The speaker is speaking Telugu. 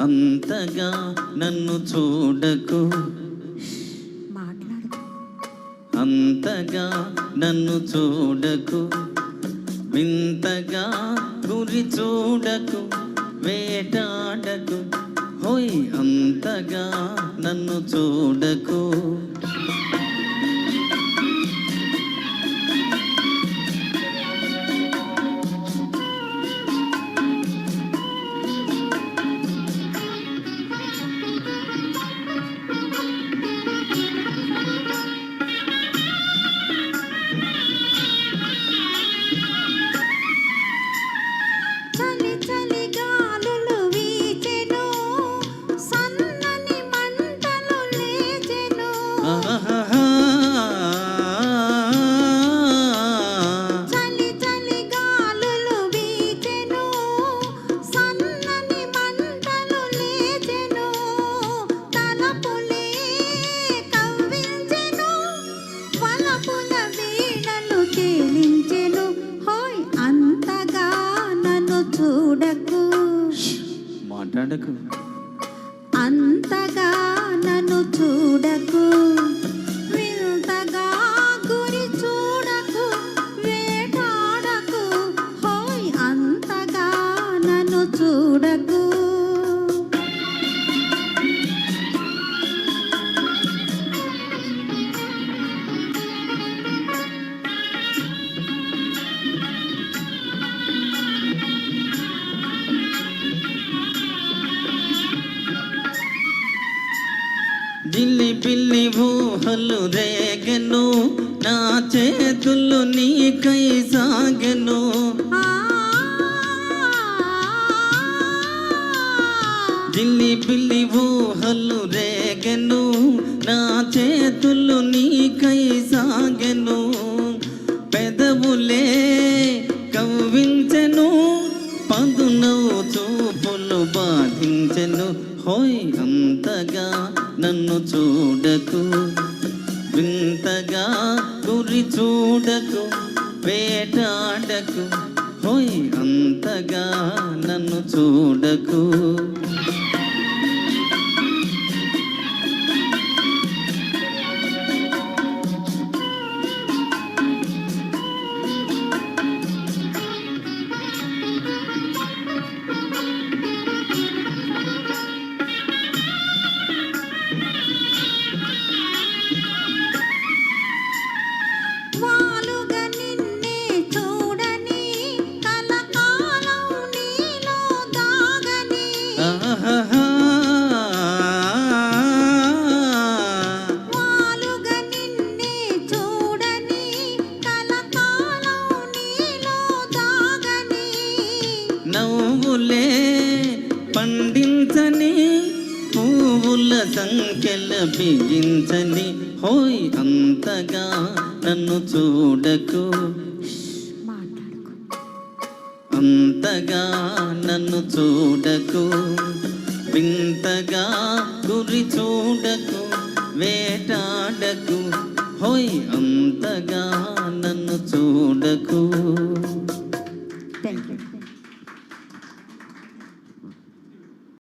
అంతగా నన్ను చూడకు, అంతగా నన్ను చూడకు, వింతగా గురి చూడకు, వేటాడకు, హోయ్ అంతగా నన్ను చూడకు. మాట్లాడకు, అంతగా నన్ను చూడకు, వింతగా గురి చూడకు, వేటాడకు, హోయ్ అంతగా నన్ను చూడకు. జిల్లి పిల్లి ఊహలు రేగెను, నా చేతులు నీకై సాగెను. జిల్లి పిల్లి ఊహలు రేగెను, నా చేతులు నీకై సాగెను. పెదవులే కవ్వించెను, పదునవు చూపులు బాధించెను, హోయ్ అంతగా నన్ను చూడకు, వింతగా గురి చూడకు, వేటాడకు, హోయ్ అంతగా నన్ను చూడకు. నవ్వులే పండించని, పువ్వుల సంఖ్యల బిగించని, హోయ్ అంతగా నన్ను చూడకు, అంతగా నన్ను చూడకు, వింతగా గురి చూడకు, వేటాడకు, హోయ్ అంతగా నన్ను చూడకు.